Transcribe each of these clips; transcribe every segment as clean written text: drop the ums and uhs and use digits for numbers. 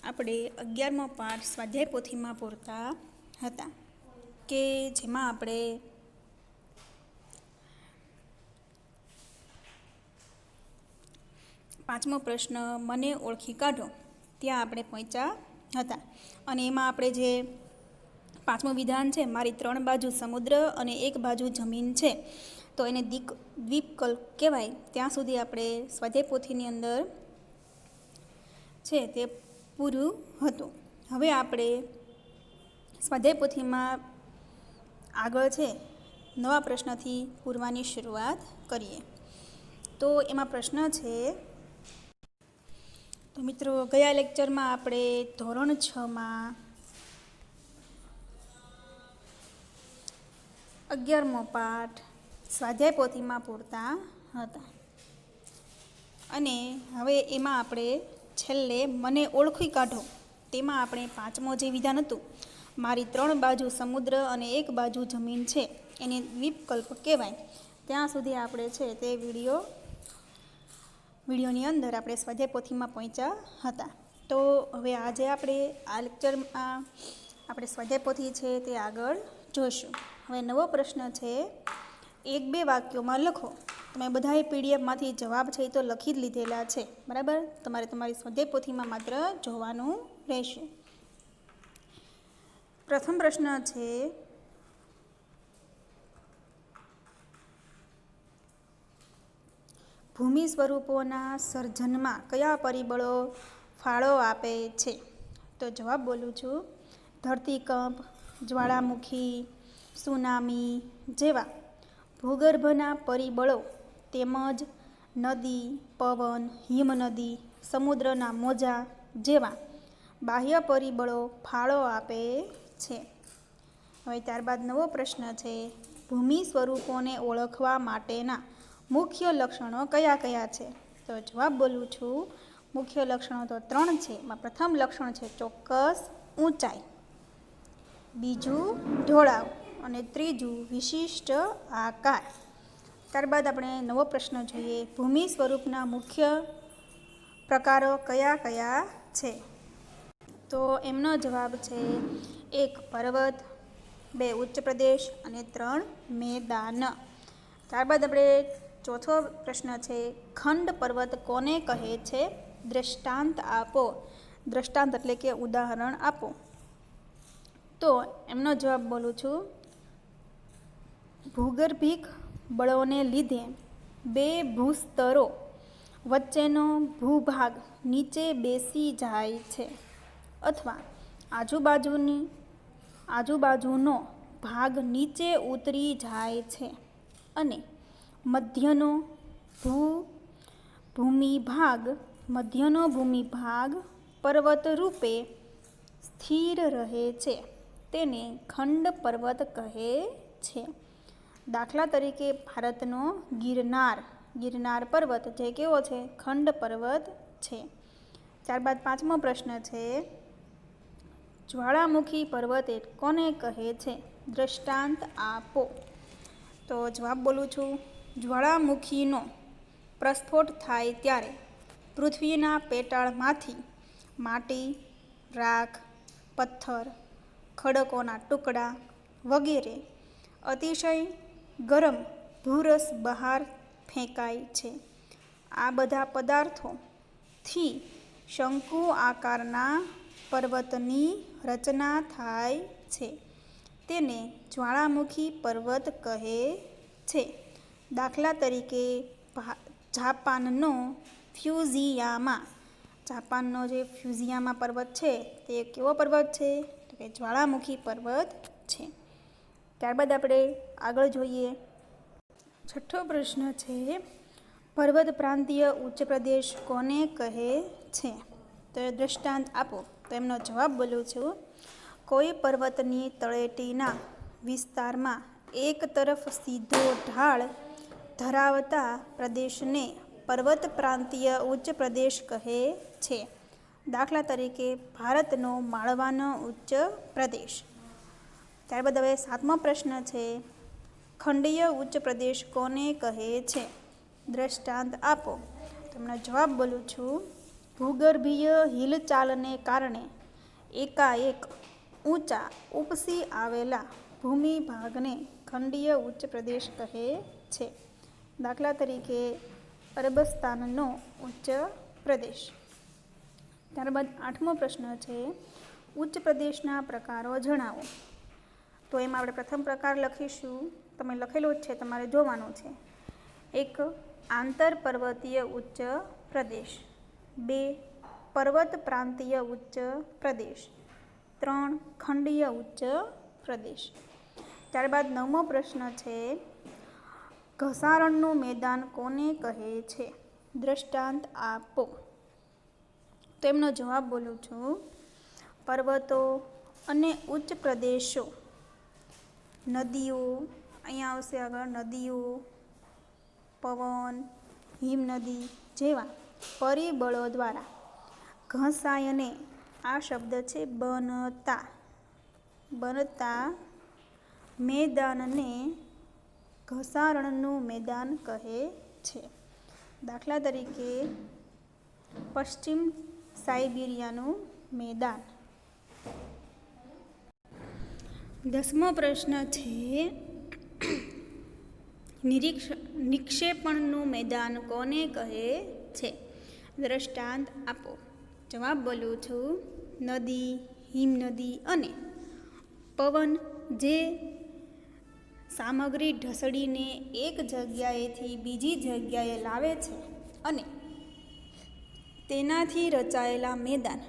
આપણે 11મો પાઠ સ્વાધ્યાય પોથીમાં પૂરતા હતા કે જેમાં આપણે પાંચમો પ્રશ્ન મને ઓળખી કાઢો ત્યાં આપણે પહોંચ્યા હતા. અને એમાં આપણે જે પાંચમું વિધાન છે, મારી 3 બાજુ સમુદ્ર અને 1 બાજુ જમીન છે તો એને દ્વીપકલ્પ કહેવાય, ત્યાં સુધી આપણે સ્વાધ્યાય પોથીની અંદર છે તે પૂરું હતું. હવે આપણે સ્વાધ્યાય પોથીમાં આગળ છે નવા પ્રશ્નથી પૂરવાની શરૂઆત કરીએ. તો એમાં પ્રશ્ન છે, તો મિત્રો ગયા લેક્ચરમાં આપણે ધોરણ 6માં 11મો પાઠ સ્વાધ્યાય પોથીમાં પૂરતા હતા અને હવે એમાં આપણે છેલ્લે મને ઓળખી કાઢો તેમાં આપણે પાંચમો જે વિધાન હતું, મારી 3 બાજુ સમુદ્ર અને 1 બાજુ જમીન છે એને દ્વીપકલ્પ કહેવાય, ત્યાં સુધી આપણે છે તે વિડીયોની અંદર આપણે સ્વાધ્યાય પોથીમાં પહોંચ્યા હતા. તો હવે આજે આપણે આ લેક્ચરમાં આપણે સ્વાધ્યાય પોથી છે તે આગળ જોઈશું. હવે નવો પ્રશ્ન છે, 1-2 વાક્યોમાં લખો. તમે બધાએ પીડીએફમાંથી જવાબ છે એ તો લખી જ લીધેલા છે, બરાબર? તમારે તમારી સ્વાધ્યાય પોથીમાં માત્ર જોવાનું રહેશે. પ્રથમ પ્રશ્ન છે, ભૂમિ સ્વરૂપોના સર્જનમાં કયા પરિબળો ફાળો આપે છે? તો જવાબ બોલું છું, ધરતીકંપ, જ્વાળામુખી, સુનામી જેવા ભૂગર્ભના પરિબળો તેમજ નદી, પવન, હિમનદી, સમુદ્રના મોજા જેવા બાહ્ય પરિબળો ફાળો આપે છે. હવે ત્યારબાદ નવો પ્રશ્ન છે, ભૂમિ સ્વરૂપોને ઓળખવા માટેના મુખ્ય લક્ષણો કયા કયા છે? તો જવાબ બોલું છું, મુખ્ય લક્ષણો તો 3 છે. એમાં પ્રથમ લક્ષણ છે ચોક્કસ ઊંચાઈ, બીજું ઢોળાવ અને ત્રીજું વિશિષ્ટ આકાર. ત્યારબાદ આપણે નવો પ્રશ્ન જોઈએ, ભૂમિ સ્વરૂપના મુખ્ય પ્રકારો કયા કયા છે? તો એમનો જવાબ છે 1 પર્વત, 2 ઉચ્ચ પ્રદેશ અને 3 મેદાન. ત્યારબાદ આપણે ચોથો પ્રશ્ન છે, ખંડ પર્વત કોને કહે છે? દ્રષ્ટાંત આપો. દ્રષ્ટાંત એટલે કે ઉદાહરણ આપો. તો એમનો જવાબ બોલું છું, ભૂગર્ભિક બળોને લીધે 2 ભૂસ્તરો વચ્ચેનો ભૂભાગ નીચે બેસી જાય છે અથવા આજુબાજુનો ભાગ નીચે ઉતરી જાય છે અને મધ્યનો ભૂમિભાગ પર્વત રૂપે સ્થિર રહે છે, તેને ખંડ પર્વત કહે છે. દાખલા તરીકે ભારતનો ગિરનાર પર્વત જે કેવો છે? ખંડ પર્વત છે. ત્યારબાદ 5મો પ્રશ્ન છે, જ્વાળામુખી પર્વત કોને કહે છે? દ્રષ્ટાંત આપો. તો જવાબ બોલું છું, જ્વાળામુખીનો પ્રસ્ફોટ થાય ત્યારે પૃથ્વીના પેટાળમાંથી માટી, રાખ, પથ્થર, ખડકોના ટુકડા વગેરે અતિશય ગરમ ભૂરસ બહાર ફેંકાય છે. આ બધા પદાર્થોથી શંકુ આકારના પર્વતની રચના થાય છે, તેને જ્વાળામુખી પર્વત કહે છે. દાખલા તરીકે જાપાનનો ફ્યુજીયામા પર્વત છે તે કેવો પર્વત છે? તો કે જ્વાળામુખી પર્વત છે. ત્યારબાદ આપણે આગળ જોઈએ. છઠ્ઠો પ્રશ્ન છે, પર્વત પ્રાંતીય ઉચ્ચ પ્રદેશ કોને કહે છે? તો દ્રષ્ટાંત આપો. તો એમનો જવાબ બોલું છું, કોઈ પર્વતની તળેટીના વિસ્તારમાં એક તરફ સીધો ઢાળ ધરાવતા પ્રદેશને પર્વત પ્રાંતીય ઉચ્ચ પ્રદેશ કહે છે. દાખલા તરીકે ભારતનો માળવાનો ઉચ્ચ પ્રદેશ. ત્યારબાદ હવે 7મો પ્રશ્ન છે, ખંડીય ઉચ્ચ પ્રદેશ કોને કહે છે? દ્રષ્ટાંત આપો. તમને જવાબ બોલું છું, ભૂગર્ભીય હિલચાલને કારણે એકાએક ઊંચા ઉપસી આવેલા ભૂમિભાગને ખંડીય ઉચ્ચ પ્રદેશ કહે છે. દાખલા તરીકે અરબસ્તાનનો ઉચ્ચ પ્રદેશ. ત્યારબાદ 8મો પ્રશ્ન છે, ઉચ્ચ પ્રદેશના પ્રકારો જણાવો. તો એમાં આપણે પ્રથમ પ્રકાર લખીશું, તમે લખેલું જ છે, તમારે જોવાનું છે. 1 આંતર પર્વતીય ઉચ્ચ પ્રદેશ, 2 પર્વત પ્રાંતીય ઉચ્ચ પ્રદેશ, 3 ખંડીય ઉચ્ચ પ્રદેશ. ત્યારબાદ 9મો પ્રશ્ન છે, ઘસારણનું મેદાન કોને કહે છે? દ્રષ્ટાંત આપો. તો એમનો જવાબ બોલું છું. પર્વતો અને ઉચ્ચ પ્રદેશો, નદીઓ, અહીંયા આવશે આગળ નદીઓ, પવન, હિમનદી જેવા પરિબળો દ્વારા ઘસાયને, આ શબ્દ છે બનતા મેદાનને ઘસારણનું મેદાન કહે છે. દાખલા તરીકે પશ્ચિમ સાઇબિરિયાનું મેદાન. 10મો પ્રશ્ન છે, નિક્ષેપણનું મેદાન કોને કહે છે? દ્રષ્ટાંત આપો. જવાબ બોલું છું. નદી, હિમનદી અને પવન જે સામગ્રી ઢસડીને એક જગ્યાએથી બીજી જગ્યાએ લાવે છે અને તેનાથી રચાયેલા મેદાન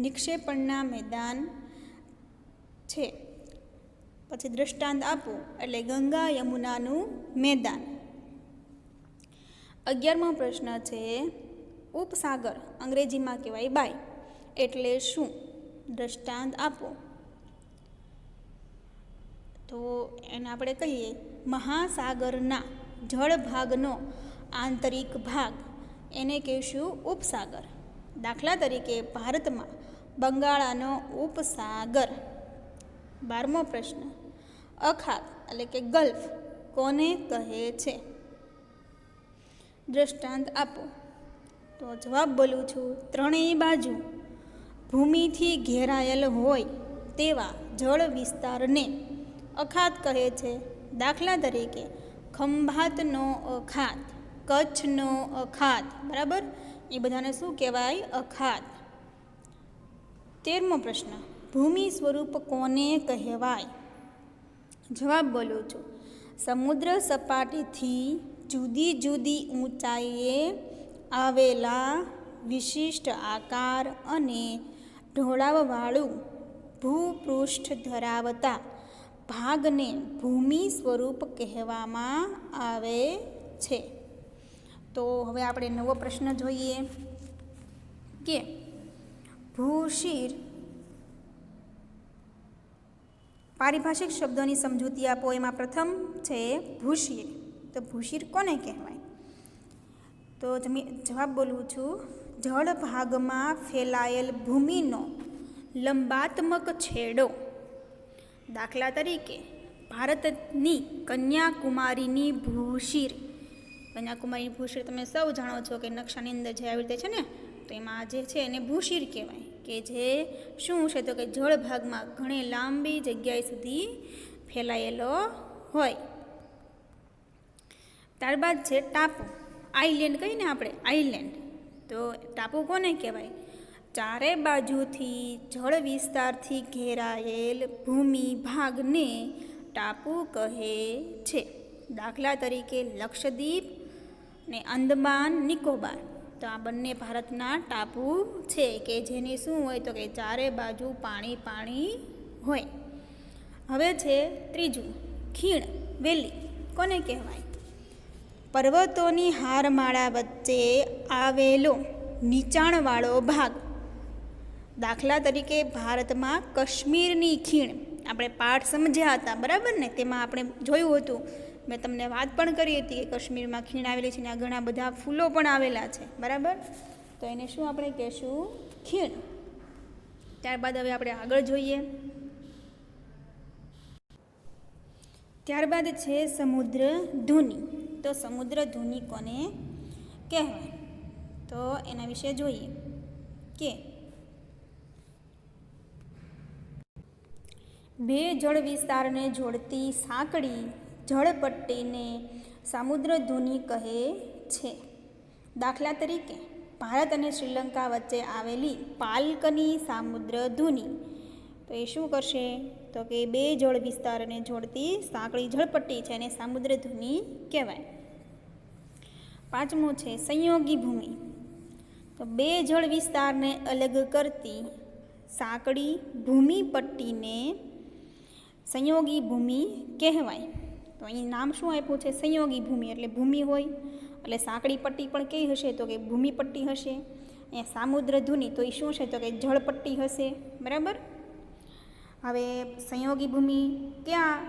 નિક્ષેપણના મેદાન છે. પછી દ્રષ્ટાંત આપો એટલે ગંગા યમુનાનું મેદાન. 11મો પ્રશ્ન છે, ઉપસાગર અંગ્રેજીમાં કહેવાય બાય એટલે શું? દ્રષ્ટાંત આપો. તો એને આપણે કહીએ મહાસાગરના જળભાગનો આંતરિક ભાગ, એને કહીશું ઉપસાગર. દાખલા તરીકે ભારતમાં બંગાળાનો ઉપસાગર. 12મો પ્રશ્ન, અખાત એટલે કે ગલ્ફ કોને કહે છે? દ્રષ્ટાંત આપો. તો જવાબ બોલું છું. ત્રણેય બાજુ ભૂમિથી ઘેરાયેલ હોય તેવા જળ વિસ્તારને અખાત કહે છે. દાખલા તરીકે ખંભાતનો અખાત, કચ્છનો અખાત, બરાબર, એ બધાને શું કહેવાય? અખાત. 13મો પ્રશ્ન, ભૂમિ સ્વરૂપ કોને કહેવાય? જવાબ બોલું છું. સમુદ્ર સપાટીથી જુદી જુદી ઊંચાઈએ આવેલા વિશિષ્ટ આકાર અને ઢોળાવવાળું ભૂપૃષ્ઠ ધરાવતા ભાગને ભૂમિ સ્વરૂપ કહેવામાં આવે છે. તો હવે આપણે નવો પ્રશ્ન જોઈએ કે ભૂશીર પારિભાષિક શબ્દોની સમજૂતી આપો. એમાં પ્રથમ છે ભૂશીર. તો ભૂશીર કોને કહેવાય? તો જવાબ બોલું છું. જળ ભાગમાં ફેલાયેલ ભૂમિનો લંબાત્મક છેડો. દાખલા તરીકે ભારતની કન્યાકુમારીની ભૂશીર. કન્યાકુમારીની ભૂશીર તમે સૌ જાણો છો કે નકશાની અંદર જે આવી રીતે છે ને, તો એમાં જે છે એને ભૂશીર કહેવાય, કે જે શું છે તો કે જળ ભાગમાં ઘણી લાંબી જગ્યાએ સુધી ફેલાયેલો હોય. ત્યારબાદ છે ટાપુ. આઈલેન્ડ કહીને આપણે, આઈલેન્ડ. તો ટાપુ કોને કહેવાય? ચારે બાજુથી જળ વિસ્તારથી ઘેરાયેલ ભૂમિ ભાગને ટાપુ કહે છે. દાખલા તરીકે લક્ષદ્વીપ ને અંદમાન નિકોબાર. તો આ બંને ભારતના ટાપુ છે કે જેની શું હોય તો કે ચારે બાજુ પાણી પાણી હોય. હવે છે ત્રીજું, ખીણ, વેલી કોને કહેવાય? પર્વતોની હારમાળા વચ્ચે આવેલો નીચાણવાળો ભાગ. દાખલા તરીકે ભારતમાં કાશ્મીરની ખીણ, આપણે પાઠ સમજ્યા હતા, બરાબર ને? તેમાં આપણે જોયું હતું, મેં તમને વાત પણ કરી હતી કે કાશ્મીરમાં ખીણ આવેલી છે ને આ ઘણા બધા ફૂલો પણ આવેલા છે, બરાબર? તો એને શું આપણે કહેશું? ખીણ. ત્યારબાદ હવે આપણે આગળ જોઈએ. ત્યારબાદ છે સમુદ્ર ધુની. તો સમુદ્ર ધુની કોને કહેવાય? તો એના વિશે જોઈએ. કે બે જળ વિસ્તારને જોડતી સાંકડી જળપટ્ટીને સામુદ્રધુની કહે છે. દાખલા તરીકે ભારત અને શ્રીલંકા વચ્ચે આવેલી પાલકની સામુદ્રધુની, તો એ શું કરશે? તો કે બે જળ વિસ્તારને જોડતી સાંકડી જળપટ્ટી છે એને સામુદ્રધુની કહેવાય. પાંચમું છે સંયોગી ભૂમિ. તો બે જળ વિસ્તારને અલગ કરતી સાંકડી ભૂમિપટ્ટીને સંયોગી ભૂમિ કહેવાય. તો અહીં નામ શું આપ્યું છે? સંયોગી ભૂમિ. એટલે ભૂમિ હોય એટલે સાંકડી પટ્ટી પણ કઈ હશે? તો કે ભૂમિપટ્ટી હશે. અહીંયા સામુદ્રધુની તો એ શું છે? તો કે જળપટ્ટી હશે. બરાબર. હવે સંયોગી ભૂમિ ક્યાં?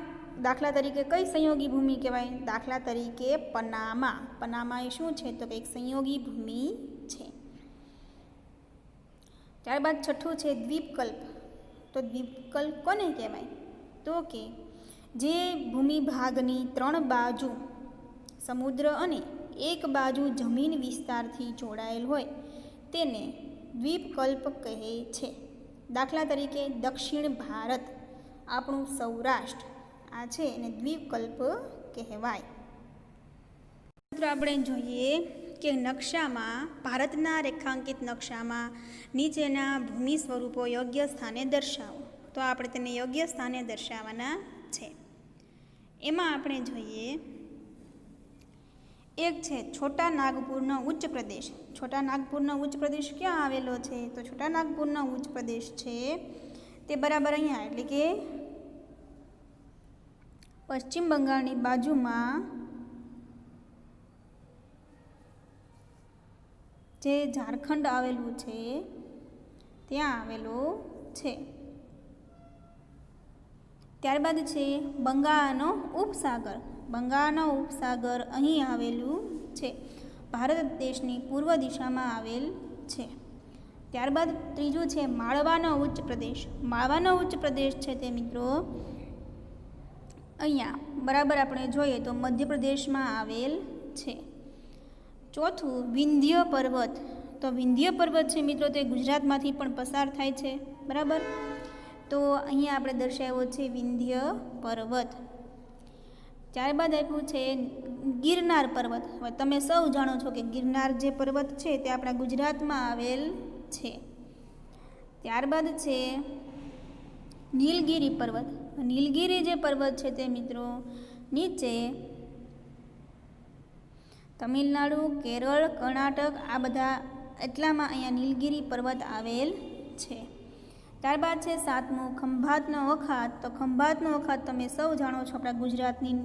દાખલા તરીકે કઈ સંયોગી ભૂમિ કહેવાય? દાખલા તરીકે પનામા. પનામા એ શું છે? તો કે એક સંયોગી ભૂમિ છે. ત્યારબાદ છઠ્ઠું છે દ્વીપકલ્પ. તો દ્વીપકલ્પ કોને કહેવાય? તો કે જે ભૂમિભાગની 3 બાજુ સમુદ્ર અને એક બાજુ જમીન વિસ્તારથી જોડાયેલ હોય તેને દ્વીપકલ્પ કહે છે. દાખલા તરીકે દક્ષિણ ભારત, આપણું સૌરાષ્ટ્ર આ છે એને દ્વીપકલ્પ કહેવાય. મિત્રો આપણે જોઈએ કે નકશામાં, ભારતના રેખાંકિત નકશામાં નીચેના ભૂમિ સ્વરૂપો યોગ્ય સ્થાને દર્શાવો. તો આપણે તેને યોગ્ય સ્થાને દર્શાવવાના છે. એમાં આપણે જોઈએ એક છે છોટા નાગપુરનો ઉચ્ચ પ્રદેશ. છોટા નાગપુરનો ઉચ્ચ પ્રદેશ ક્યાં આવેલો છે? તો છોટા નાગપુરનો ઉચ્ચ પ્રદેશ છે તે બરાબર અહીંયા, એટલે કે પશ્ચિમ બંગાળની બાજુમાં જે ઝારખંડ આવેલું છે ત્યાં આવેલો છે. ત્યારબાદ છે બંગાળનો ઉપસાગર. બંગાળનો ઉપસાગર અહીં આવેલું છે, ભારત દેશની પૂર્વ દિશામાં આવેલ છે. ત્યારબાદ ત્રીજું છે માળવાનો ઉચ્ચ પ્રદેશ. માળવાનો ઉચ્ચ પ્રદેશ છે તે મિત્રો અહીંયા બરાબર આપણે જોઈએ તો મધ્યપ્રદેશમાં આવેલ છે. ચોથું વિંધ્ય પર્વત. તો વિંધ્ય પર્વત છે મિત્રો તે ગુજરાતમાંથી પણ પસાર થાય છે. બરાબર. તો અહીંયા આપણે દર્શાવ્યો છે વિંધ્ય પર્વત. ત્યારબાદ આપ્યું છે ગિરનાર પર્વત. હવે તમે સૌ જાણો છો કે ગિરનાર જે પર્વત છે તે આપણા ગુજરાતમાં આવેલ છે. ત્યારબાદ છે નીલગિરી પર્વત. નીલગિરી જે પર્વત છે તે મિત્રો નીચે તમિલનાડુ, કેરળ, કર્ણાટક આ બધા એટલામાં અહીંયા નીલગિરી પર્વત આવેલ છે. ત્યારબાદ છે સાતમું ખંભાતનો અખાત. તો ખંભાતનો અખાત તમે સૌ જાણો છો આપણા ગુજરાતની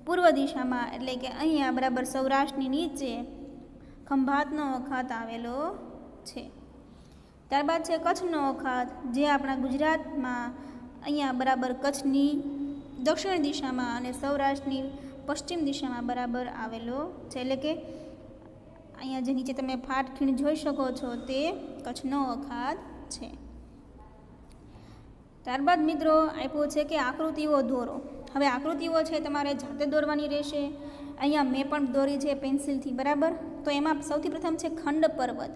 પૂર્વ દિશામાં, એટલે કે અહીંયા બરાબર સૌરાષ્ટ્રની નીચે ખંભાતનો અખાત આવેલો છે. ત્યારબાદ છે કચ્છનો અખાત જે આપણા ગુજરાતમાં અહીંયા બરાબર કચ્છની દક્ષિણ દિશામાં અને સૌરાષ્ટ્રની પશ્ચિમ દિશામાં બરાબર આવેલો છે. એટલે કે અહીંયા જે નીચે તમે ફાટખીણ જોઈ શકો છો તે કચ્છનો અખાત છે. ત્યારબાદ મિત્રો આપ્યો છે કે આકૃતિઓ દોરો. હવે આકૃતિઓ છે તમારે જાતે દોરવાની રહેશે. અહીંયા મેં પણ દોરી છે પેન્સિલથી. બરાબર. તો એમાં સૌથી પ્રથમ છે ખંડ પર્વત.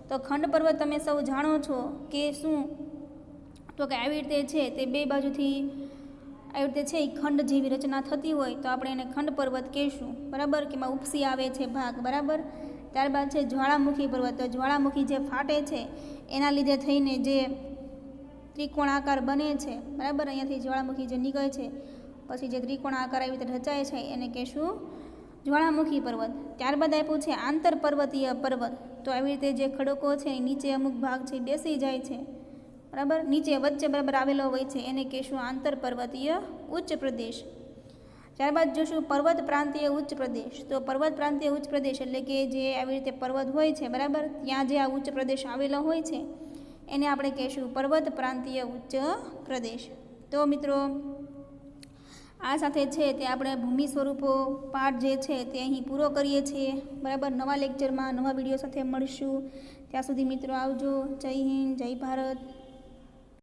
તો ખંડ પર્વત તમે સૌ જાણો છો કે શું? તો કે આવી રીતે છે તે બે બાજુથી આવી રીતે છે એ ખંડ જેવી રચના થતી હોય તો આપણે એને ખંડ પર્વત કહીશું. બરાબર. કે એમાં ઉપસી આવે છે ભાગ. બરાબર. ત્યારબાદ છે જ્વાળામુખી પર્વત. તો જ્વાળામુખી જે ફાટે છે એના લીધે થઈને જે ત્રિકોણાકાર બને છે. બરાબર. અહીંયાથી જ્વાળામુખી જે નીકળે છે પછી જે ત્રિકોણાકાર આવી રીતે રચાય છે એને કહેશું જ્વાળામુખી પર્વત. ત્યારબાદ આપ્યું છે આંતર પર્વતીય પર્વત. તો આવી રીતે જે ખડકો છે એ નીચે અમુક ભાગ છે બેસી જાય છે. બરાબર. નીચે વચ્ચે બરાબર આવેલો હોય છે એને કહેશું આંતર પર્વતીય ઉચ્ચ પ્રદેશ. ત્યારબાદ જોશું પર્વત પ્રાંતીય ઉચ્ચ પ્રદેશ. તો પર્વત પ્રાંતીય ઉચ્ચ પ્રદેશ એટલે કે જે આવી રીતે પર્વત હોય છે. બરાબર. ત્યાં જે આ ઉચ્ચ પ્રદેશ આવેલો હોય છે એને આપણે કહેશું પર્વત પ્રાંતીય ઉચ્ચ પ્રદેશ. તો મિત્રો આ સાથે છે તે આપણે ભૂમિ સ્વરૂપો પાઠ જે છે તે અહીં પૂરો કરીએ છીએ. બરાબર. નવા લેક્ચરમાં નવા વિડીયો સાથે મળીશું. ત્યાં સુધી મિત્રો આવજો. જય હિન્દ, જય ભારત.